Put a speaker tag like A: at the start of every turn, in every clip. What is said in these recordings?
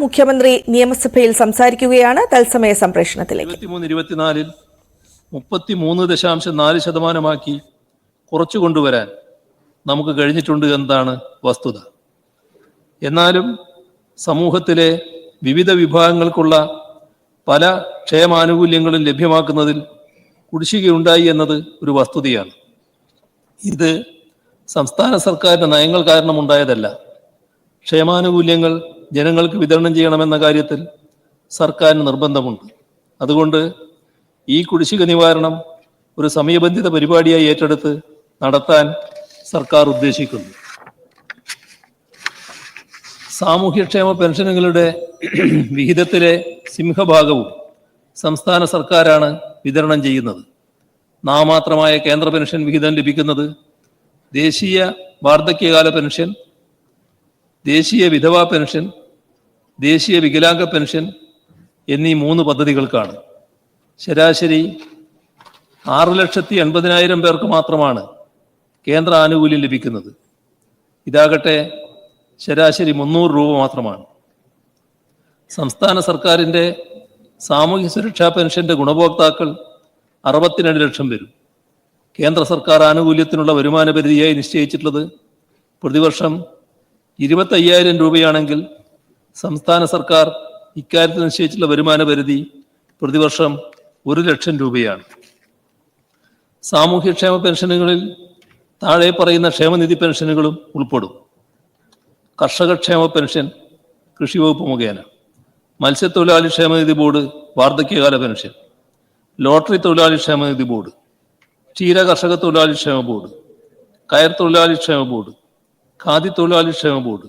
A: മുഖ്യമന്ത്രി നിയമസഭയിൽ സംസാരിക്കുകയാണ്. തത്സമയ സംപ്രേഷണത്തിലേക്ക്
B: 23-24 33.4% കുറച്ചു കൊണ്ടുവരാൻ നമുക്ക് കഴിഞ്ഞിട്ടുണ്ട് എന്നതാണ് വസ്തുത. എന്നാലും സമൂഹത്തിലെ വിവിധ വിഭാഗങ്ങൾക്കുള്ള പല ക്ഷേമാനുകൂല്യങ്ങളും ലഭ്യമാക്കുന്നതിൽ കുടിശ്ശികയുണ്ടായി എന്നത് ഒരു വസ്തുതയാണ്. ഇത് സംസ്ഥാന സർക്കാരിന്റെ നയങ്ങൾ കാരണമുണ്ടായതല്ല. ക്ഷേമാനുകൂല്യങ്ങൾ ജനങ്ങൾക്ക് വിതരണം ചെയ്യണമെന്ന കാര്യത്തിൽ സർക്കാരിന് നിർബന്ധമുണ്ട്. അതുകൊണ്ട് ഈ കുടിശ്ശിക നിവാരണം ഒരു സമയബന്ധിത പരിപാടിയായി ഏറ്റെടുത്ത് നടത്താൻ സർക്കാർ ഉദ്ദേശിക്കുന്നു. സാമൂഹ്യക്ഷേമ പെൻഷനുകളുടെ വിഹിതത്തിലെ സിംഹഭാഗവും സംസ്ഥാന സർക്കാരാണ് വിതരണം ചെയ്യുന്നത്. നാമമാത്രമായ കേന്ദ്ര പെൻഷൻ വിഹിതം ലഭിക്കുന്നത് ദേശീയ വാർദ്ധക്യകാല പെൻഷൻ, ദേശീയ വിധവാ പെൻഷൻ, ദേശീയ വികലാംഗ പെൻഷൻ എന്നീ 3 പദ്ധതികൾക്കാണ്. ശരാശരി 6,80,000 പേർക്ക് മാത്രമാണ് കേന്ദ്ര ആനുകൂല്യം ലഭിക്കുന്നത്. ഇതാകട്ടെ ശരാശരി 300 രൂപ മാത്രമാണ്. സംസ്ഥാന സർക്കാരിൻ്റെ സാമൂഹ്യ സുരക്ഷാ പെൻഷന്റെ ഗുണഭോക്താക്കൾ 62 ലക്ഷം വരും. കേന്ദ്ര സർക്കാർ ആനുകൂല്യത്തിനുള്ള വരുമാന പരിധിയായി നിശ്ചയിച്ചിട്ടുള്ളത് പ്രതിവർഷം 25,000 രൂപയാണെങ്കിൽ സംസ്ഥാന സർക്കാർ ഇക്കാര്യത്തിൽ നിശ്ചയിച്ചിട്ടുള്ള വരുമാന പരിധി പ്രതിവർഷം 1 ലക്ഷം രൂപയാണ്. സാമൂഹ്യക്ഷേമ പെൻഷനുകളിൽ താഴെ പറയുന്ന ക്ഷേമനിധി പെൻഷനുകളും ഉൾപ്പെടും. കർഷകക്ഷേമ പെൻഷൻ കൃഷി വകുപ്പ് മുഖേന, മത്സ്യത്തൊഴിലാളി ക്ഷേമനിധി ബോർഡ് വാർദ്ധക്യകാല പെൻഷൻ, ലോട്ടറി തൊഴിലാളി ക്ഷേമനിധി ബോർഡ്, ക്ഷീര കർഷക തൊഴിലാളി ക്ഷേമ ബോർഡ്, കയർ തൊഴിലാളി ക്ഷേമ ബോർഡ്, ഖാദി തൊഴിലാളി ക്ഷേമ ബോർഡ്,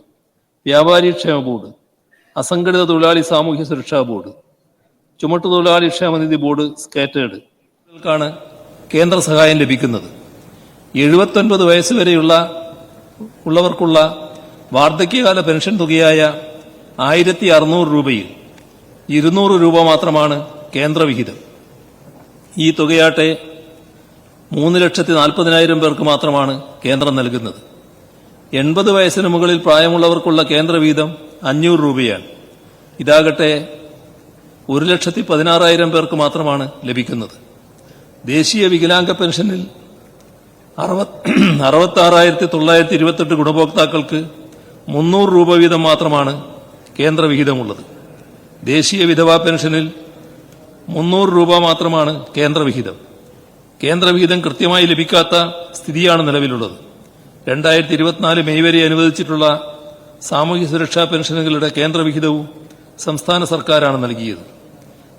B: വ്യാപാരി ക്ഷേമ ബോർഡ്, അസംഘടിത തൊഴിലാളി സാമൂഹ്യ സുരക്ഷാ ബോർഡ്, ചുമട്ടുതൊഴിലാളി ക്ഷേമനിധി ബോർഡ് സ്കേറ്റേഡ് ാണ് കേന്ദ്ര സഹായം ലഭിക്കുന്നത്. 79 വയസ്സ് വരെയുള്ളവർക്കുള്ള വാർദ്ധക്യകാല പെൻഷൻ തുകയായ 1,600 രൂപയിൽ 200 രൂപ മാത്രമാണ് കേന്ദ്രവിഹിതം. ഈ തുകയാട്ടെ 3,40,000 പേർക്ക് മാത്രമാണ് കേന്ദ്രം നൽകുന്നത്. 80 വയസ്സിന് മുകളിൽ പ്രായമുള്ളവർക്കുള്ള കേന്ദ്രവിഹിതം 500 രൂപയാണ്. ഇതാകട്ടെ 1,16,000 പേർക്ക് മാത്രമാണ് ലഭിക്കുന്നത്. ദേശീയ വികലാംഗ പെൻഷനിൽ 66,928 ഗുണഭോക്താക്കൾക്ക് 300 രൂപ വീതം മാത്രമാണ് കേന്ദ്രവിഹിതമുള്ളത്. ദേശീയ വിധവാ പെൻഷനിൽ 300 രൂപ മാത്രമാണ് കേന്ദ്രവിഹിതം. കേന്ദ്രവിഹിതം കൃത്യമായി ലഭിക്കാത്ത സ്ഥിതിയാണ് നിലവിലുള്ളത്. 2024 മെയ് വരെ അനുവദിച്ചിട്ടുള്ള സാമൂഹ്യ സുരക്ഷാ പെൻഷനുകളുടെ കേന്ദ്രവിഹിതവും സംസ്ഥാന സർക്കാരാണ് നൽകിയത്.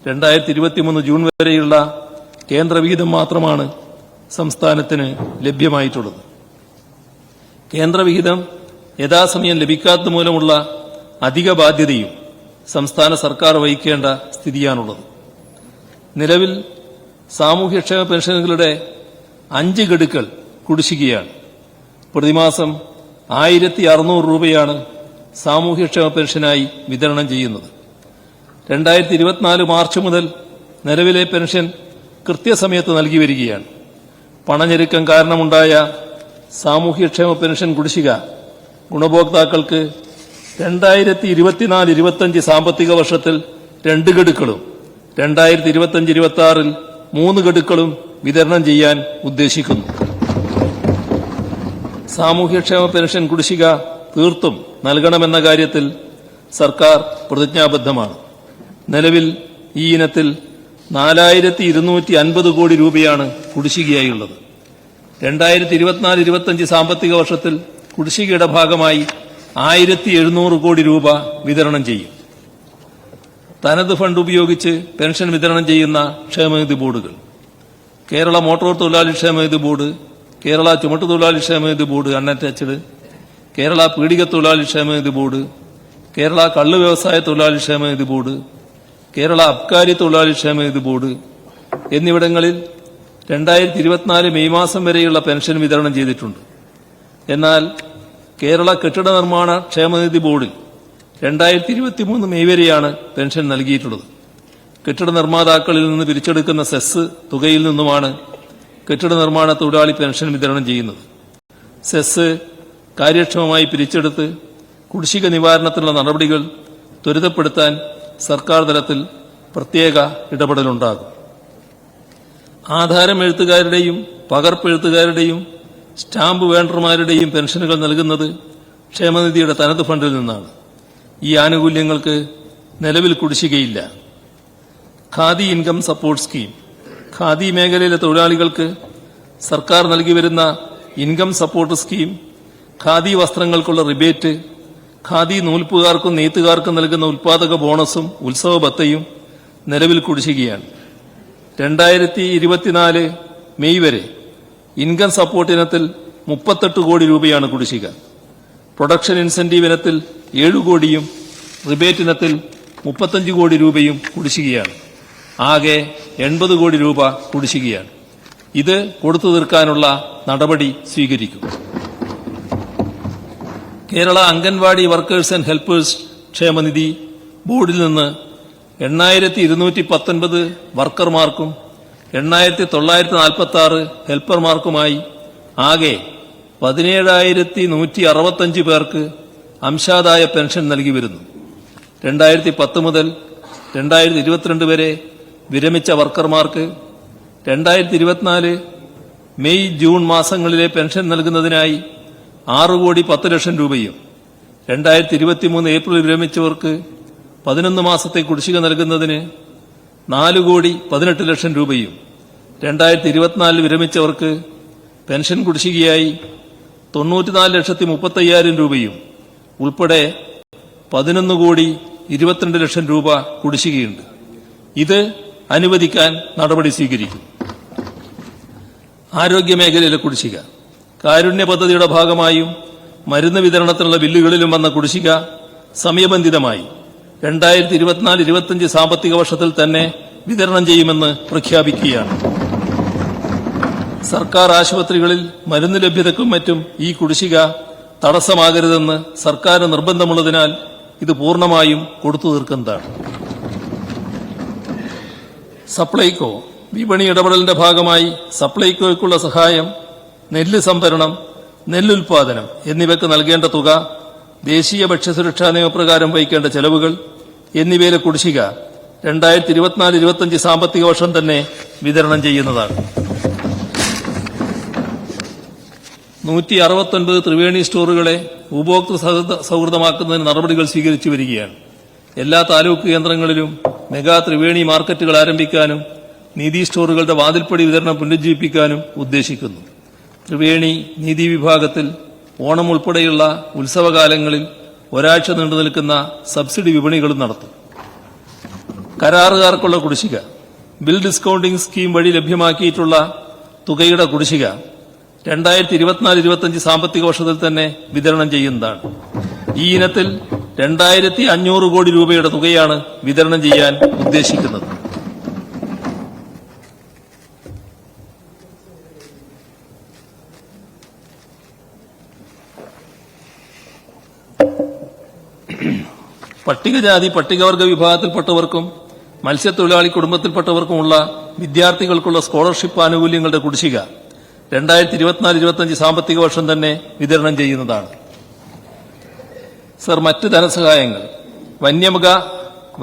B: 2023 ജൂൺ വരെയുള്ള കേന്ദ്രവിഹിതം മാത്രമാണ് സംസ്ഥാനത്തിന് ലഭ്യമായിട്ടുള്ളത്. കേന്ദ്രവിഹിതം യഥാസമയം ലഭിക്കാത്ത മൂലമുള്ള അധിക ബാധ്യതയും സംസ്ഥാന സർക്കാർ വഹിക്കേണ്ട സ്ഥിതിയാണുള്ളത്. നിലവിൽ സാമൂഹ്യക്ഷേമ പെൻഷനുകളുടെ 5 ഗഡുക്കൾ കുടിശ്ശികയാണ്. പ്രതിമാസം 1,600 രൂപയാണ് സാമൂഹ്യക്ഷേമ പെൻഷനായി വിതരണം ചെയ്യുന്നത്. 2024 മാർച്ച് മുതൽ നിലവിലെ പെൻഷൻ കൃത്യസമയത്ത് നൽകി വരികയാണ്. പണഞ്ഞെരുക്കം കാരണമുണ്ടായ സാമൂഹ്യക്ഷേമ പെൻഷൻ കുടിശ്ശിക ഗുണഭോക്താക്കൾക്ക് 2024-25 സാമ്പത്തിക വർഷത്തിൽ 2 ഗഡുക്കളും 2025-26 3 ഗഡുക്കളും വിതരണം ചെയ്യാൻ ഉദ്ദേശിക്കുന്നു. സാമൂഹ്യക്ഷേമ പെൻഷൻ കുടിശ്ശിക തീർത്തും നൽകണമെന്ന കാര്യത്തിൽ സർക്കാർ പ്രതിജ്ഞാബദ്ധമാണ്. നിലവിൽ ഈ ഇനത്തിൽ 4,250 കോടി രൂപയാണ് കുടിശ്ശികയായുള്ളത്. 2024-25 സാമ്പത്തിക വർഷത്തിൽ കുടിശ്ശികയുടെ ഭാഗമായി 1,700 കോടി രൂപ വിതരണം ചെയ്യും. തനത് ഫണ്ട് ഉപയോഗിച്ച് പെൻഷൻ വിതരണം ചെയ്യുന്ന ക്ഷേമനിധി ബോർഡുകൾ: കേരള മോട്ടോർ തൊഴിലാളി ക്ഷേമനിധി ബോർഡ്, കേരള ചുമട്ടുതൊഴിലാളി ക്ഷേമനിധി ബോർഡ് അൺഅറ്റാച്ച്ഡ്, കേരള പീഡിക തൊഴിലാളി ക്ഷേമനിധി ബോർഡ്, കേരള കള്ള് വ്യവസായ തൊഴിലാളി ക്ഷേമനിധി ബോർഡ്, കേരള അബ്കാരി തൊഴിലാളി ക്ഷേമനിധി ബോർഡ് എന്നിവിടങ്ങളിൽ 2024 മെയ് മാസം വരെയുള്ള പെൻഷൻ വിതരണം ചെയ്തിട്ടുണ്ട്. എന്നാൽ കേരള കെട്ടിട നിർമ്മാണ ക്ഷേമനിധി ബോർഡിൽ 2023 മെയ് വരെയാണ് പെൻഷൻ നൽകിയിട്ടുള്ളത്. കെട്ടിട നിർമ്മാതാക്കളിൽ നിന്ന് പിരിച്ചെടുക്കുന്ന സെസ് തുകയിൽ നിന്നുമാണ് കെട്ടിട നിർമ്മാണ തൊഴിലാളി പെൻഷൻ വിതരണം ചെയ്യുന്നത്. സെസ് കാര്യക്ഷമമായി പിരിച്ചെടുത്ത് കുടിശ്ശിക നിവാരണത്തിനുള്ള നടപടികൾ ത്വരിതപ്പെടുത്താൻ സർക്കാർ തലത്തിൽ പ്രത്യേക ഇടപെടലുണ്ടാകും. ആധാരം എഴുത്തുകാരുടെയും പകർപ്പെഴുത്തുകാരുടെയും സ്റ്റാമ്പ് വേണ്ടർമാരുടെയും പെൻഷനുകൾ നൽകുന്നത് ക്ഷേമനിധിയുടെ തനത് ഫണ്ടിൽ നിന്നാണ്. ഈ ആനുകൂല്യങ്ങൾക്ക് നിലവിൽ കുടിശ്ശികയില്ല. Khadi income support scheme. Khadi മേഖലയിലെ തൊഴിലാളികൾക്ക് സർക്കാർ നൽകി വരുന്ന ഇൻകം സപ്പോർട്ട് സ്കീം, ഖാദി വസ്ത്രങ്ങൾക്കുള്ള റിബേറ്റ്, ഖാദി നൂൽപ്പുകാർക്കും നെയ്ത്തുകാർക്കും നൽകുന്ന ഉൽപാദക ബോണസും ഉത്സവ ഭത്തയും നിലവിൽ കുടിശ്ശികയാണ്. 2024 മെയ് വരെ ഇൻകം സപ്പോർട്ട് ഇനത്തിൽ 38 കോടി രൂപയാണ് കുടിശ്ശിക. പ്രൊഡക്ഷൻ ഇൻസെന്റീവ് ഇനത്തിൽ 7 കോടിയും റിബേറ്റ് ഇനത്തിൽ 35 കോടി രൂപയും കുടിശ്ശികയാണ്. ആകെ 80 കോടി രൂപ കുടിശ്ശികയാണ്. ഇത് കൊടുത്തു തീർക്കാനുള്ള നടപടി സ്വീകരിക്കും. Kerala anganwadi workers and helpers ക്ഷേമനിധി ബോർഡിൽ നിന്ന് 8219 വർക്കർമാർക്കും 8946 ഹെൽപ്പർമാർക്കുമായി ആകെ 17165 പേർക്ക് അംശാദായ പെൻഷൻ നൽകി വരുന്നു. 2010 മുതൽ 2022 വരെ വിരമിച്ച വർക്കർമാർക്ക് 2024 മെയ് ജൂൺ മാസങ്ങളിലെ പെൻഷൻ നൽകുന്നതിനായി 6 കോടി 10 ലക്ഷം രൂപയും 2023 ഏപ്രിൽ വിരമിച്ചവർക്ക് 11 മാസത്തെ കുടിശ്ശിക നൽകുന്നതിന് 4 കോടി 18 ലക്ഷം രൂപയും 2024 വിരമിച്ചവർക്ക് പെൻഷൻ കുടിശ്ശികയായി 94,35,000 രൂപയും ഉൾപ്പെടെ 11 കോടി 22 ലക്ഷം രൂപ കുടിശ്ശികയുണ്ട്. ഇത് അനുവദിക്കാൻ നടപടി സ്വീകരിക്കും. ആരോഗ്യമേഖലയിലെ കുടിശ്ശിക. കാരുണ്യ പദ്ധതിയുടെ ഭാഗമായും മരുന്ന് വിതരണത്തിനുള്ള ബില്ലുകളിലും വന്ന കുടിശ്ശിക സമയബന്ധിതമായി 2024-25 സാമ്പത്തിക വർഷത്തിൽ തന്നെ വിതരണം ചെയ്യുമെന്ന് പ്രഖ്യാപിക്കുകയാണ്. സർക്കാർ ആശുപത്രികളിൽ മരുന്ന് ലഭ്യതയ്ക്കും മറ്റും ഈ കുടിശ്ശിക തടസ്സമാകരുതെന്ന് സർക്കാരിന് നിർബന്ധമുള്ളതിനാൽ ഇത് പൂർണ്ണമായും കൊടുത്തു തീർക്കുന്നതാണ്. സപ്ലൈകോ. വിപണി ഇടപെടലിന്റെ ഭാഗമായി സപ്ലൈകോയ്ക്കുള്ള സഹായം, നെല്ല് സംഭരണം, നെല്ലുൽപാദനം എന്നിവയ്ക്ക് നൽകേണ്ട തുക, ദേശീയ ഭക്ഷ്യസുരക്ഷാ നിയമപ്രകാരം വഹിക്കേണ്ട ചെലവുകൾ എന്നിവയിലെ കുടിശ്ശിക 2024-25 സാമ്പത്തിക വർഷം തന്നെ വിതരണം ചെയ്യുന്നതാണ്. 169 ത്രിവേണി സ്റ്റോറുകളെ ഉപഭോക്തൃ സൗഹൃദമാക്കുന്നതിന് നടപടികൾ സ്വീകരിച്ചു വരികയാണ്. എല്ലാ താലൂക്ക് കേന്ദ്രങ്ങളിലും മെഗാ ത്രിവേണി മാർക്കറ്റുകൾ ആരംഭിക്കാനും നീതി സ്റ്റോറുകളുടെ വാതിൽപ്പടി വിതരണം പുനരുജ്ജീവിപ്പിക്കാനും ഉദ്ദേശിക്കുന്നു. ത്രിവേണി നീതി വിഭാഗത്തിൽ ഓണം ഉൾപ്പെടെയുള്ള ഉത്സവകാലങ്ങളിൽ ഒരാഴ്ച നീണ്ടുനിൽക്കുന്ന സബ്സിഡി വിപണികളും നടത്തും. കരാറുകാർക്കുള്ള കുടിശ്ശിക. ബിൽ ഡിസ്കൌണ്ടിംഗ് സ്കീം വഴി ലഭ്യമാക്കിയിട്ടുള്ള തുകയുടെ കുടിശ്ശിക 2024-25 സാമ്പത്തിക വർഷത്തിൽ തന്നെ വിതരണം ചെയ്യുന്നതാണ്. ഈ ഇനത്തിൽ 2500 കോടി രൂപയുടെ തുകയാണ് വിതരണം ചെയ്യാൻ ഉദ്ദേശിക്കുന്നത്. പട്ടികജാതി പട്ടികവർഗ വിഭാഗത്തിൽപ്പെട്ടവർക്കും മത്സ്യത്തൊഴിലാളി കുടുംബത്തിൽപ്പെട്ടവർക്കുമുള്ള വിദ്യാർത്ഥികൾക്കുള്ള സ്കോളർഷിപ്പ് ആനുകൂല്യങ്ങളുടെ കുടിശ്ശിക 2024-25 സാമ്പത്തിക വർഷം തന്നെ വിതരണം ചെയ്യുന്നതാണ്. സർ, മറ്റ് ധനസഹായങ്ങൾ.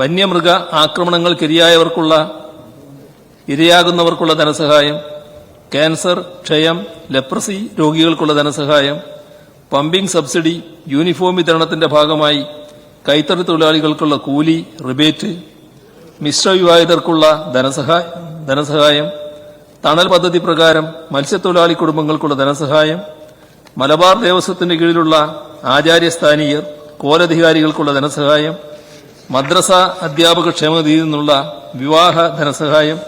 B: വന്യമൃഗ ഇരയാകുന്നവർക്കുള്ള ധനസഹായം, ക്യാൻസർ, ക്ഷയം, ലെപ്രസി രോഗികൾക്കുള്ള ധനസഹായം, പമ്പിംഗ് സബ്സിഡി, യൂണിഫോം വിതരണത്തിന്റെ ഭാഗമായി കൈത്തറി തൊഴിലാളികൾക്കുള്ള കൂലി, റിബേറ്റ്, മിശ്രവിവാഹിതർക്കുള്ള ധനസഹായം, തണൽ പദ്ധതി പ്രകാരം മത്സ്യത്തൊഴിലാളി കുടുംബങ്ങൾക്കുള്ള ധനസഹായം, മലബാർ ദേവസ്വത്തിന്റെ കീഴിലുള്ള ആചാര്യസ്ഥാനീയർ, കോലധികാരികൾക്കുള്ള ധനസഹായം, മദ്രസ അധ്യാപക ക്ഷേമനിധിയിൽ നിന്നുള്ള വിവാഹ ധനസഹായം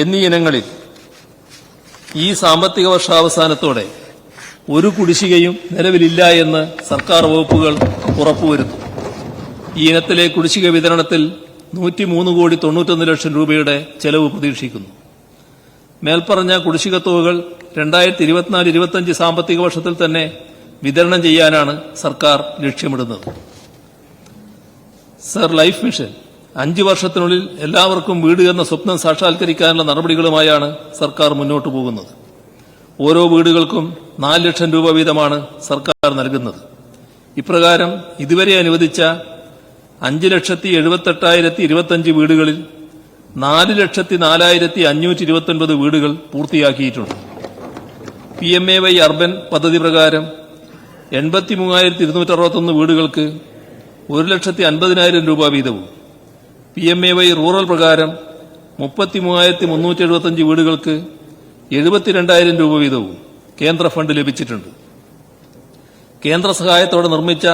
B: എന്നീ ഇനങ്ങളിൽ ഈ സാമ്പത്തിക വർഷാവസാനത്തോടെ ഒരു കുടിശ്ശികയും നിലവിലില്ല എന്ന് സർക്കാർ വകുപ്പുകൾ ഉറപ്പുവരുത്തും. ഈ ഇനത്തിലെ കുടിശ്ശിക വിതരണത്തിൽ 103 കോടി 91 ലക്ഷം രൂപയുടെ ചെലവ് പ്രതീക്ഷിക്കുന്നു. മേൽപ്പറഞ്ഞ കുടിശ്ശിക തുകകൾ 2024-25 സാമ്പത്തിക വർഷത്തിൽ തന്നെ വിതരണം ചെയ്യാനാണ് സർക്കാർ ലക്ഷ്യമിടുന്നത്. Sir, life mission. 5 വർഷത്തിനുള്ളിൽ എല്ലാവർക്കും വീട് എന്ന സ്വപ്നം സാക്ഷാത്കരിക്കാനുള്ള നടപടികളുമായാണ് സർക്കാർ മുന്നോട്ടു പോകുന്നത്. ഓരോ വീടുകൾക്കും 4 ലക്ഷം രൂപ വീതമാണ് സർക്കാർ നൽകുന്നത്. ഇപ്രകാരം ഇതുവരെ അനുവദിച്ച 5,78,025 വീടുകളിൽ 4,04,529 വീടുകൾ പൂർത്തിയാക്കിയിട്ടുണ്ട്. PMAY അർബൻ പദ്ധതി പ്രകാരം 83,261 വീടുകൾക്ക് 1,50,000 രൂപ വീതവും, PMAY റൂറൽ പ്രകാരം 33,375 വീടുകൾക്ക് 72,000 രൂപ വീതവും കേന്ദ്ര ഫണ്ട് ലഭിച്ചിട്ടുണ്ട്. കേന്ദ്ര സഹായത്തോടെ നിർമ്മിച്ച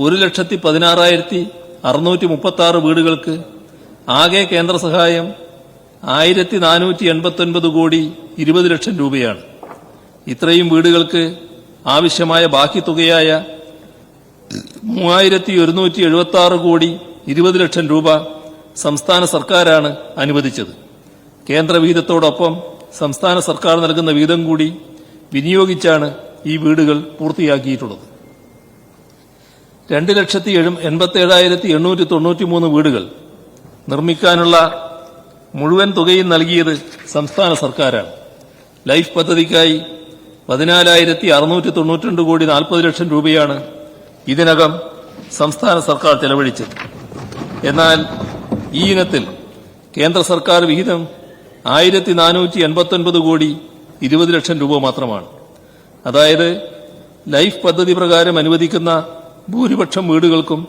B: 1,16,636 വീടുകൾക്ക് ആകെ കേന്ദ്ര സഹായം 1,489 കോടി 20 ലക്ഷം രൂപയാണ്. ഇത്രയും വീടുകൾക്ക് ആവശ്യമായ ബാക്കി തുകയായ 3,176 കോടി 20 ലക്ഷം രൂപ സംസ്ഥാന സർക്കാരാണ് അനുവദിച്ചത്. കേന്ദ്ര വിഹിതത്തോടൊപ്പം സംസ്ഥാന സർക്കാർ നൽകുന്ന വീതം കൂടി വിനിയോഗിച്ചാണ് ഈ വീടുകൾ പൂർത്തിയാക്കിയിട്ടുള്ളത്. 2,87,893 വീടുകൾ നിർമ്മിക്കാനുള്ള മുഴുവൻ തുകയും നൽകിയത് സംസ്ഥാന സർക്കാരാണ്. ലൈഫ് പദ്ധതിക്കായി 14,692 കോടി 40 ലക്ഷം രൂപയാണ് ഇതിനകം സംസ്ഥാന സർക്കാർ ചെലവഴിച്ചത്. എന്നാൽ ഈ ഇനത്തിൽ കേന്ദ്ര സർക്കാർ വിഹിതം 1,489 കോടി 20 ലക്ഷം രൂപ മാത്രമാണ്. അതായത് ലൈഫ് പദ്ധതി പ്രകാരം അനുവദിക്കുന്ന ഭൂരിപക്ഷം വീടുകൾക്കും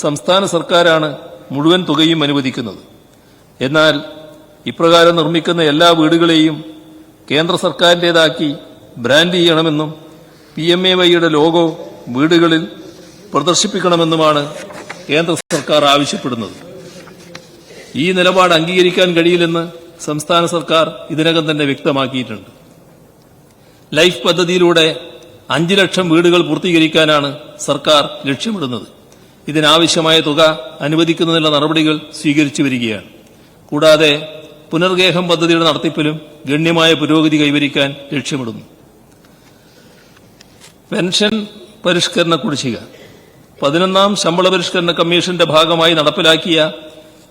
B: സംസ്ഥാന സർക്കാരാണ് മുഴുവൻ തുകയും അനുവദിക്കുന്നത്. എന്നാൽ ഇപ്രകാരം നിർമ്മിക്കുന്ന എല്ലാ വീടുകളെയും കേന്ദ്ര സർക്കാരിന്റേതാക്കി ബ്രാൻഡ് ചെയ്യണമെന്നും PMAYയുടെ ലോഗോ വീടുകളിൽ പ്രദർശിപ്പിക്കണമെന്നുമാണ് കേന്ദ്ര സർക്കാർ ആവശ്യപ്പെടുന്നത്. ഈ നിലപാട് അംഗീകരിക്കാൻ കഴിയില്ലെന്ന് സംസ്ഥാന സർക്കാർ ഇതിനകം തന്നെ വ്യക്തമാക്കിയിട്ടുണ്ട്. ലൈഫ് പദ്ധതിയിലൂടെ 5 ലക്ഷം വീടുകൾ പൂർത്തീകരിക്കാനാണ് സർക്കാർ ലക്ഷ്യമിടുന്നത്. ഇതിനാവശ്യമായ തുക അനുവദിക്കുന്നതിനുള്ള നടപടികൾ സ്വീകരിച്ചു വരികയാണ്. കൂടാതെ പുനർഗേഹം പദ്ധതിയുടെ നടത്തിപ്പിലും ഗണ്യമായ പുരോഗതി കൈവരിക്കാൻ ലക്ഷ്യമിടുന്നു. പെൻഷൻ പരിഷ്കരണ കുടിശ്ശിക 11ാം ശമ്പള പരിഷ്കരണ കമ്മീഷന്റെ ഭാഗമായി നടപ്പിലാക്കിയ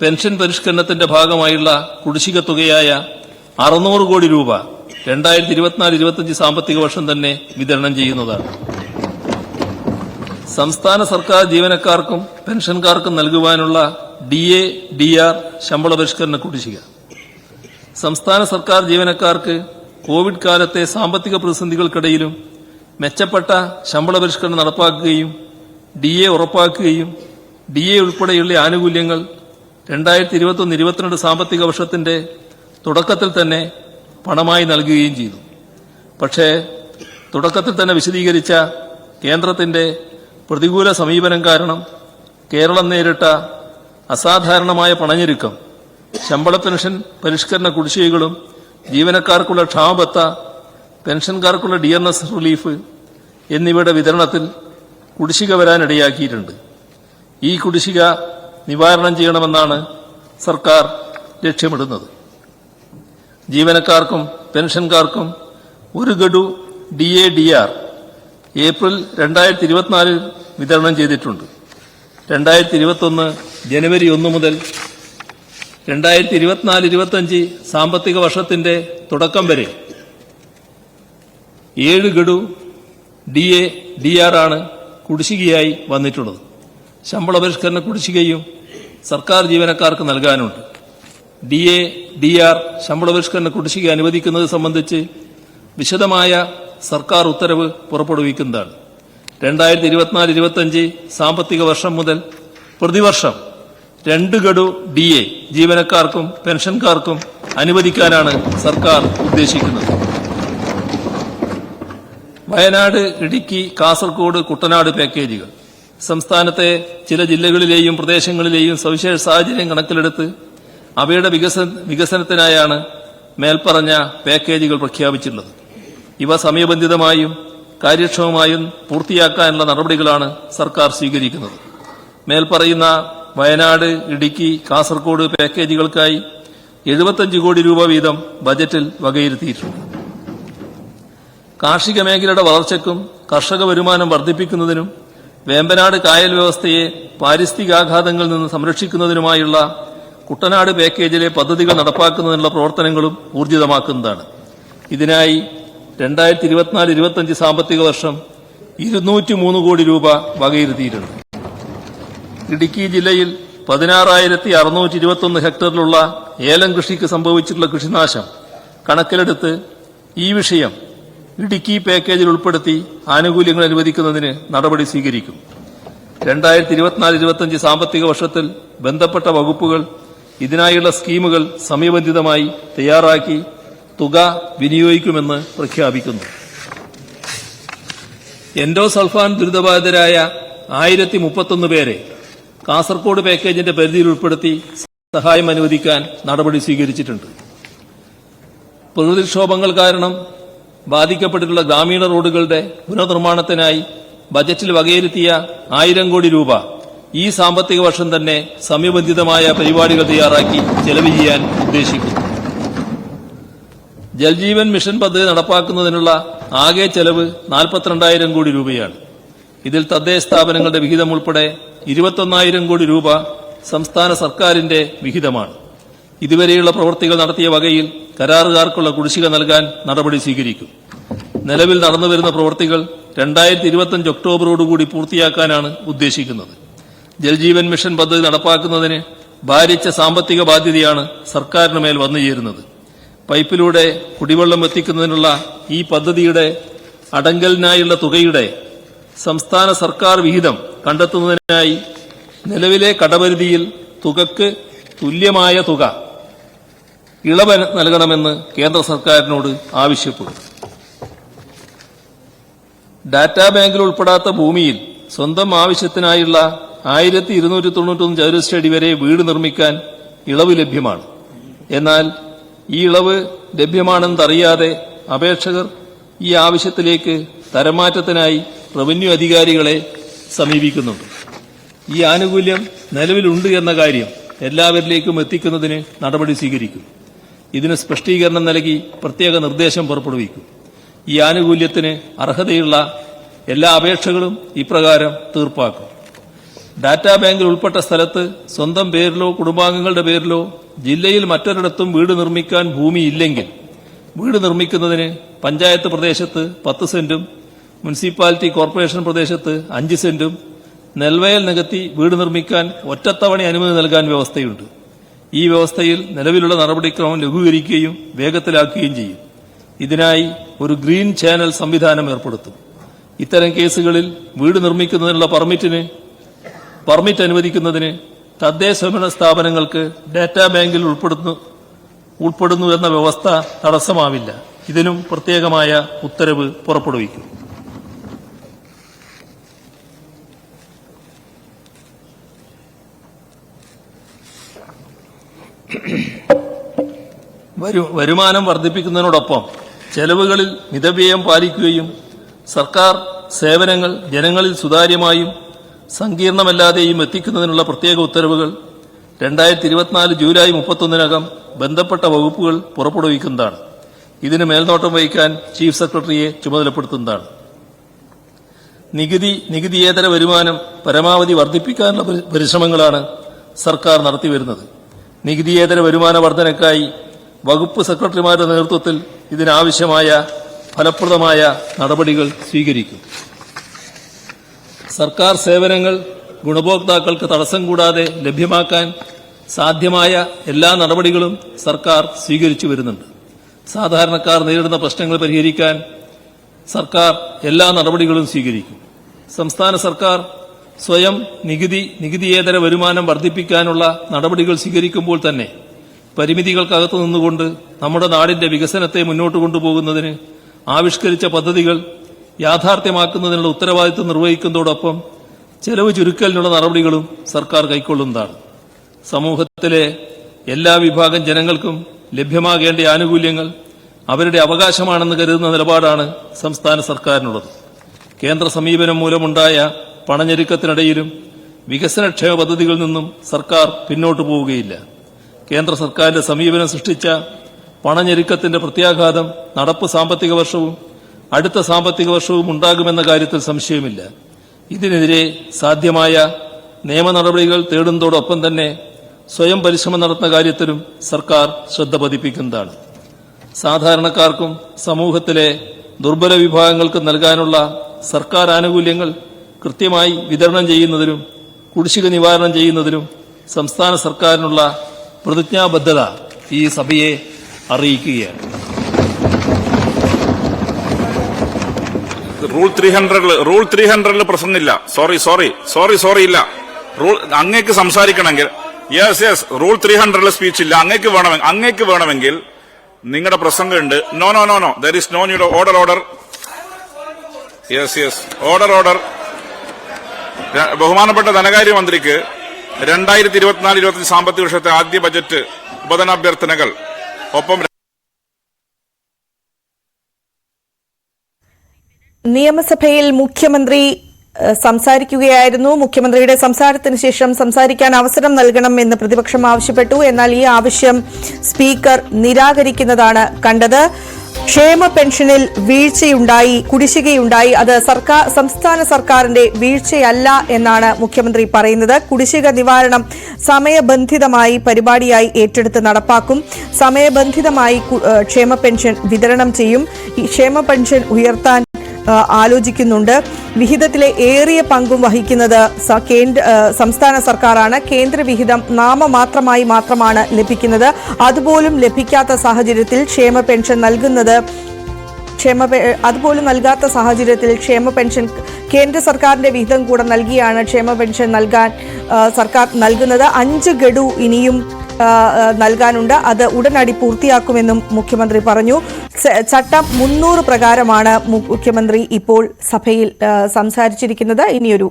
B: പെൻഷൻ പരിഷ്കരണത്തിന്റെ ഭാഗമായുള്ള കുടിശ്ശിക തുകയായ 600 കോടി രൂപ 2024-25 സാമ്പത്തിക വർഷം തന്നെ വിതരണം ചെയ്യുന്നതാണ്. സംസ്ഥാന സർക്കാർ ജീവനക്കാർക്കും പെൻഷൻകാർക്കും നൽകുവാനുള്ള DA, DR ശമ്പള പരിഷ്കരണ കുടിശ്ശിക. സംസ്ഥാന സർക്കാർ ജീവനക്കാർക്ക് കോവിഡ് കാലത്തെ സാമ്പത്തിക പ്രതിസന്ധികൾക്കിടയിലും മെച്ചപ്പെട്ട ശമ്പള പരിഷ്കരണം നടപ്പാക്കുകയും DA ഉറപ്പാക്കുകയും DA ഉൾപ്പെടെയുള്ള ആനുകൂല്യങ്ങൾ 2021-22 സാമ്പത്തിക വർഷത്തിന്റെ തുടക്കത്തിൽ തന്നെ പണമായി നൽകുകയും ചെയ്തു. പക്ഷേ തുടക്കത്തിൽ തന്നെ വിശദീകരിച്ച കേന്ദ്രത്തിന്റെ പ്രതികൂല സമീപനം കാരണം കേരളം നേരിട്ട അസാധാരണമായ പണഞ്ഞെരുക്കം, ശമ്പള പെൻഷൻ പരിഷ്കരണ കുടിശ്ശികകളും ജീവനക്കാർക്കുള്ള ക്ഷാമബത്ത, പെൻഷൻകാർക്കുള്ള DNS റിലീഫ് എന്നിവയുടെ വിതരണത്തിൽ കുടിശ്ശിക വരാനിടയാക്കിയിട്ടുണ്ട്. ഈ കുടിശ്ശിക നിവാരണം ചെയ്യണമെന്നാണ് സർക്കാർ ലക്ഷ്യമിടുന്നത്. ജീവനക്കാർക്കും പെൻഷൻകാർക്കും ഒരു ഗഡു DA, DR ഏപ്രിൽ 2024 വിതരണം ചെയ്തിട്ടുണ്ട്. 2021 ജനുവരി 1 മുതൽ 2024-25 സാമ്പത്തിക വർഷത്തിന്റെ തുടക്കം വരെ 7 ഗഡു DA, DR ആണ് കുടിശ്ശികയായി വന്നിട്ടുള്ളത്. ശമ്പള പരിഷ്കരണ കുടിശ്ശികയും സർക്കാർ ജീവനക്കാർക്ക് നൽകാനുണ്ട്. DA, DR ശമ്പള പരിഷ്കരണ കുടിശ്ശിക അനുവദിക്കുന്നത് സംബന്ധിച്ച് വിശദമായ സർക്കാർ ഉത്തരവ് പുറപ്പെടുവിക്കുന്നതാണ്. 2024-25 സാമ്പത്തിക വർഷം മുതൽ പ്രതിവർഷം 2 ഗഡു DA ജീവനക്കാർക്കും പെൻഷൻകാർക്കും അനുവദിക്കാനാണ് സർക്കാർ ഉദ്ദേശിക്കുന്നത്. വയനാട്, ഇടുക്കി, കാസർഗോഡ്, കുട്ടനാട് പാക്കേജുകൾ സംസ്ഥാനത്തെ ചില ജില്ലകളിലെയും പ്രദേശങ്ങളിലെയും സവിശേഷ സാഹചര്യം കണക്കിലെടുത്ത് അവയുടെ വികസനത്തിനായാണ് മേൽപ്പറഞ്ഞ പാക്കേജുകൾ പ്രഖ്യാപിച്ചിട്ടുള്ളത്. ഇവ സമയബന്ധിതമായും കാര്യക്ഷമമായും പൂർത്തിയാക്കാനുള്ള നടപടികളാണ് സർക്കാർ സ്വീകരിക്കുന്നത്. മേൽപ്പറയുന്ന വയനാട്, ഇടുക്കി, കാസർഗോഡ് പാക്കേജുകൾക്കായി 75 കോടി രൂപ വീതം ബജറ്റിൽ വകയിരുത്തിയിട്ടുണ്ട്. കാർഷിക മേഖലയുടെ വളർച്ചയ്ക്കും കർഷക വരുമാനം വർദ്ധിപ്പിക്കുന്നതിനും വേമ്പനാട് കായൽ വ്യവസ്ഥയെ പാരിസ്ഥിതികാഘാതങ്ങളിൽ നിന്ന് സംരക്ഷിക്കുന്നതിനുമായുള്ള കുട്ടനാട് പാക്കേജിലെ പദ്ധതികൾ നടപ്പാക്കുന്നതിനുള്ള പ്രവർത്തനങ്ങളും ഊർജിതമാക്കുന്നതാണ്. ഇതിനായി 2024-25 സാമ്പത്തിക വർഷം 203 കോടി രൂപ വകയിരുത്തിയിട്ടുണ്ട്. ഇടുക്കി ജില്ലയിൽ 16,621 ഹെക്ടറിലുള്ള ഏലം കൃഷിക്ക് സംഭവിച്ചിട്ടുള്ള കൃഷിനാശം കണക്കിലെടുത്ത് ഈ വിഷയം ഇടുക്കി പാക്കേജിൽ ഉൾപ്പെടുത്തി ആനുകൂല്യങ്ങൾ അനുവദിക്കുന്നതിന് നടപടി സ്വീകരിക്കും. 2024-25 സാമ്പത്തിക വർഷത്തിൽ ബന്ധപ്പെട്ട വകുപ്പുകൾ ഇതിനായുള്ള സ്കീമുകൾ സമയബന്ധിതമായി തയ്യാറാക്കി തുക വിനിയോഗിക്കുമെന്ന് പ്രഖ്യാപിക്കുന്നു. എൻഡോസൾഫാൻ ദുരിതബാധിതരായ 1031 പേരെ കാസർകോട് പാക്കേജിന്റെ പരിധിയിൽ ഉൾപ്പെടുത്തി സഹായം അനുവദിക്കാൻ നടപടി സ്വീകരിച്ചിട്ടുണ്ട്. പ്രകൃതിക്ഷോഭങ്ങൾ കാരണം ബാധിക്കപ്പെട്ടിട്ടുള്ള ഗ്രാമീണ റോഡുകളുടെ പുനർനിർമ്മാണത്തിനായി ബജറ്റിൽ വകയിരുത്തിയ 1000 കോടി രൂപ ഈ സാമ്പത്തിക വർഷം തന്നെ സമയബന്ധിതമായ പരിപാടികൾ തയ്യാറാക്കി ചെലവ് ചെയ്യാൻ ഉദ്ദേശിക്കുന്നു. ജൽജീവൻ മിഷൻ പദ്ധതി നടപ്പാക്കുന്നതിനുള്ള ആകെ ചെലവ് 42,000 കോടി രൂപയാണ്. ഇതിൽ തദ്ദേശ സ്ഥാപനങ്ങളുടെ വിഹിതം ഉൾപ്പെടെ 21,000 കോടി രൂപ സംസ്ഥാന സർക്കാരിന്റെ വിഹിതമാണ്. ഇതുവരെയുള്ള പ്രവൃത്തികൾ നടത്തിയ വകയിൽ കരാറുകാർക്കുള്ള കുടിശ്ശിക നൽകാൻ നടപടി സ്വീകരിക്കും. നിലവിൽ നടന്നുവരുന്ന പ്രവൃത്തികൾ 2025 ഒക്ടോബറോടുകൂടി പൂർത്തിയാക്കാനാണ് ഉദ്ദേശിക്കുന്നത്. ജൽജീവൻ മിഷൻ പദ്ധതി നടപ്പാക്കുന്നതിന് ഭാരിച്ച സാമ്പത്തിക ബാധ്യതയാണ് സർക്കാരിന് മേൽ വന്നുചേരുന്നത്. പൈപ്പിലൂടെ കുടിവെള്ളം എത്തിക്കുന്നതിനുള്ള ഈ പദ്ധതിയുടെ അടങ്കലിനായുള്ള തുകയുടെ സംസ്ഥാന സർക്കാർ വിഹിതം കണ്ടെത്തുന്നതിനായി നിലവിലെ കടപരിധിയിൽ തുകയ്ക്ക് തുല്യമായ തുക ഇളവ് നൽകണമെന്ന് കേന്ദ്ര സർക്കാരിനോട് ആവശ്യപ്പെടും. ഡാറ്റാ ബാങ്കിൽ ഉൾപ്പെടാത്ത ഭൂമിയിൽ സ്വന്തം ആവശ്യത്തിനായുള്ള 1291 ചതുരശ്ര അടി വരെ വീട് നിർമ്മിക്കാൻ ഇളവ് ലഭ്യമാണ്. എന്നാൽ ഈ ഇളവ് ലഭ്യമാണെന്നറിയാതെ അപേക്ഷകർ ഈ ആവശ്യത്തിലേക്ക് തരംമാറ്റത്തിനായി റവന്യൂ അധികാരികളെ സമീപിക്കുന്നുണ്ട്. ഈ ആനുകൂല്യം നിലവിലുണ്ട് എന്ന കാര്യം എല്ലാവരിലേക്കും എത്തിക്കുന്നതിന് നടപടി സ്വീകരിക്കും. ഇതിന് സ്പഷ്ടീകരണം നൽകി പ്രത്യേക നിർദ്ദേശം പുറപ്പെടുവിക്കും. ഈ ആനുകൂല്യത്തിന് അർഹതയുള്ള എല്ലാ അപേക്ഷകളും ഇപ്രകാരം തീർപ്പാക്കും. ഡാറ്റാ ബാങ്കിൽ ഉൾപ്പെട്ട സ്ഥലത്ത് സ്വന്തം പേരിലോ കുടുംബാംഗങ്ങളുടെ പേരിലോ ജില്ലയിൽ മറ്റൊരിടത്തും വീട് നിർമ്മിക്കാൻ ഭൂമിയില്ലെങ്കിൽ വീട് നിർമ്മിക്കുന്നതിന് പഞ്ചായത്ത് പ്രദേശത്ത് 10 സെന്റും മുനിസിപ്പാലിറ്റി കോർപ്പറേഷൻ പ്രദേശത്ത് 5 സെന്റും നെൽവയൽ നികത്തി വീട് നിർമ്മിക്കാൻ ഒറ്റത്തവണ അനുമതി നൽകാൻ വ്യവസ്ഥയുണ്ട്. ഈ വ്യവസ്ഥയിൽ നിലവിലുള്ള നടപടിക്രമം ലഘൂകരിക്കുകയും വേഗത്തിലാക്കുകയും ചെയ്യും. ഇതിനായി ഒരു ഗ്രീൻ ചാനൽ സംവിധാനം ഏർപ്പെടുത്തും. ഇത്തരം കേസുകളിൽ വീട് നിർമ്മിക്കുന്നതിനുള്ള പെർമിറ്റ് അനുവദിക്കുന്നതിന് തദ്ദേശ സ്വയംഭരണ സ്ഥാപനങ്ങൾക്ക് ഡാറ്റാ ബാങ്കിൽ ഉൾപ്പെടുന്നു എന്ന വ്യവസ്ഥ തടസ്സമാവില്ല. ഇതിനും പ്രത്യേകമായ ഉത്തരവ് പുറപ്പെടുവിക്കും. വരുമാനം വർദ്ധിപ്പിക്കുന്നതിനോടൊപ്പം ചെലവുകളിൽ മിതവ്യയം പാലിക്കുകയും സർക്കാർ സേവനങ്ങൾ ജനങ്ങളിൽ സുതാര്യമായും സങ്കീർണമല്ലാതെയും എത്തിക്കുന്നതിനുള്ള പ്രത്യേക ഉത്തരവുകൾ 2024 ജൂലൈ 31-നകം ബന്ധപ്പെട്ട വകുപ്പുകൾ പുറപ്പെടുവിക്കുന്നതാണ്. ഇതിന് മേൽനോട്ടം വഹിക്കാൻ ചീഫ് സെക്രട്ടറിയെ ചുമതലപ്പെടുത്തുന്നതാണ്. നികുതിയേതര വരുമാനം പരമാവധി വർദ്ധിപ്പിക്കാനുള്ള പരിശ്രമങ്ങളാണ് സർക്കാർ നടത്തിവരുന്നത്. നികുതിയേതര വരുമാന വർധനയ്ക്കായി വകുപ്പ് സെക്രട്ടറിമാരുടെ നേതൃത്വത്തിൽ ഇതിനാവശ്യമായ ഫലപ്രദമായ നടപടികൾ സ്വീകരിക്കും. സർക്കാർ സേവനങ്ങൾ ഗുണഭോക്താക്കൾക്ക് തടസ്സം കൂടാതെ ലഭ്യമാക്കാൻ സാധ്യമായ എല്ലാ നടപടികളും സർക്കാർ സ്വീകരിച്ചു വരുന്നുണ്ട്. സാധാരണക്കാർ നേരിടുന്ന പ്രശ്നങ്ങൾ പരിഹരിക്കാൻ സർക്കാർ എല്ലാ നടപടികളും സ്വീകരിക്കും. സംസ്ഥാന സർക്കാർ സ്വയം നികുതിയേതര വരുമാനം വർദ്ധിപ്പിക്കാനുള്ള നടപടികൾ സ്വീകരിക്കുമ്പോൾ തന്നെ പരിമിതികൾക്കകത്തു നിന്നുകൊണ്ട് നമ്മുടെ നാടിന്റെ വികസനത്തെ മുന്നോട്ട് കൊണ്ടുപോകുന്നതിന് ആവിഷ്കരിച്ച പദ്ധതികൾ യാഥാർത്ഥ്യമാക്കുന്നതിനുള്ള ഉത്തരവാദിത്വം നിർവഹിക്കുന്നതോടൊപ്പം ചെലവ് ചുരുക്കലിനുള്ള നടപടികളും സർക്കാർ കൈക്കൊള്ളുന്നതാണ്. സമൂഹത്തിലെ എല്ലാ വിഭാഗം ജനങ്ങൾക്കും ലഭ്യമാകേണ്ട ആനുകൂല്യങ്ങൾ അവരുടെ അവകാശമാണെന്ന് കരുതുന്ന നിലപാടാണ് സംസ്ഥാന സർക്കാരിനുള്ളത്. കേന്ദ്ര സമീപനം മൂലമുണ്ടായ പണഞ്ഞെരുക്കത്തിനിടയിലും വികസനക്ഷേമ പദ്ധതികളിൽ നിന്നും സർക്കാർ പിന്നോട്ടു പോവുകയില്ല. കേന്ദ്ര സർക്കാരിന്റെ സമീപനം സൃഷ്ടിച്ച പണഞ്ഞെരുക്കത്തിന്റെ പ്രത്യാഘാതം നടപ്പ് സാമ്പത്തിക വർഷവും അടുത്ത സാമ്പത്തിക വർഷവും ഉണ്ടാകുമെന്ന കാര്യത്തിൽ സംശയമില്ല. ഇതിനെതിരെ സാധ്യമായ നിയമ നടപടികൾ തേടുന്നതോടൊപ്പം തന്നെ സ്വയം പരിശ്രമം നടത്തുന്ന കാര്യത്തിലും സർക്കാർ ശ്രദ്ധ പതിപ്പിക്കുന്നതാണ്. സാധാരണക്കാർക്കും സമൂഹത്തിലെ ദുർബല വിഭാഗങ്ങൾക്ക് നൽകാനുള്ള സർക്കാർ ആനുകൂല്യങ്ങൾ കൃത്യമായി വിതരണം ചെയ്യുന്നതിനും കുടിശ്ശിക നിവാരണം ചെയ്യുന്നതിനും സംസ്ഥാന സർക്കാരിനുള്ള പ്രതിജ്ഞാബദ്ധത ഈ സഭയെ അറിയിക്കുകയാണ്.
C: റൂൾ 300 പ്രസംഗമില്ല. സോറി ഇല്ല. റൂൾ അങ്ങേക്ക് സംസാരിക്കണമെങ്കിൽ യെസ് റൂൾ 300 സ്പീച്ച് ഇല്ല. അങ്ങേക്ക് വേണമെങ്കിൽ നിങ്ങളുടെ പ്രസംഗമുണ്ട്. No there is no need. Order yes order. ബഹുമാനപ്പെട്ട ധനകാര്യമന്ത്രിക്ക് 2024-25 സാമ്പത്തിക വർഷത്തെ ആദ്യ ബജറ്റ് ഉപധനാഭ്യർത്ഥനകൾ ഒപ്പം
A: നിയമസഭയിൽ മുഖ്യമന്ത്രി സംസാരിക്കുകയായിരുന്നു. മുഖ്യമന്ത്രിയുടെ സംസാരത്തിന് ശേഷം സംസാരിക്കാൻ അവസരം നൽകണം എന്ന് പ്രതിപക്ഷം ആവശ്യപ്പെട്ടു. എന്നാൽ ഈ ആവശ്യം സ്പീക്കർ നിരാകരിക്കുന്നതാണ് കണ്ടത്. ക്ഷേമ പെൻഷനിൽ വീഴ്ചയുണ്ടായി, കുടിശ്ശികയുണ്ടായി. അത് സംസ്ഥാന സർക്കാരിന്റെ വീഴ്ചയല്ല എന്നാണ് മുഖ്യമന്ത്രി പറയുന്നത്. കുടിശ്ശിക നിവാരണം സമയബന്ധിതമായി പരിപാടിയായി ഏറ്റെടുത്ത് നടപ്പാക്കും. സമയബന്ധിതമായി ക്ഷേമ പെൻഷൻ വിതരണം ചെയ്യും. ഈ ക്ഷേമ പെൻഷൻ ഉയർത്താൻ ആലോചിക്കുന്നുണ്ട്. വിഹിതത്തിലെ ഏറിയ പങ്കും വഹിക്കുന്നത് സംസ്ഥാന സർക്കാരാണ്. കേന്ദ്ര വിഹിതം മാത്രമാണ് ലഭിക്കുന്നത്. അതുപോലും ലഭിക്കാത്ത സാഹചര്യത്തിൽ നൽകാത്ത സാഹചര്യത്തിൽ ക്ഷേമ പെൻഷൻ കേന്ദ്ര സർക്കാരിന്റെ വിഹിതം കൂടെ നൽകിയാണ് ക്ഷേമ പെൻഷൻ നൽകാൻ സർക്കാർ നൽകുന്നത്. 5 ഗഡു ഇനിയും നൽകാനുണ്ട്. അത് ഉടനടി പൂർത്തിയാക്കുമെന്നും മുഖ്യമന്ത്രി പറഞ്ഞു. ചട്ടം 300 പ്രകാരമാണ് മുഖ്യമന്ത്രി ഇപ്പോൾ സഭയിൽ സംസാരിച്ചിരിക്കുന്നത്. ഇനിയൊരു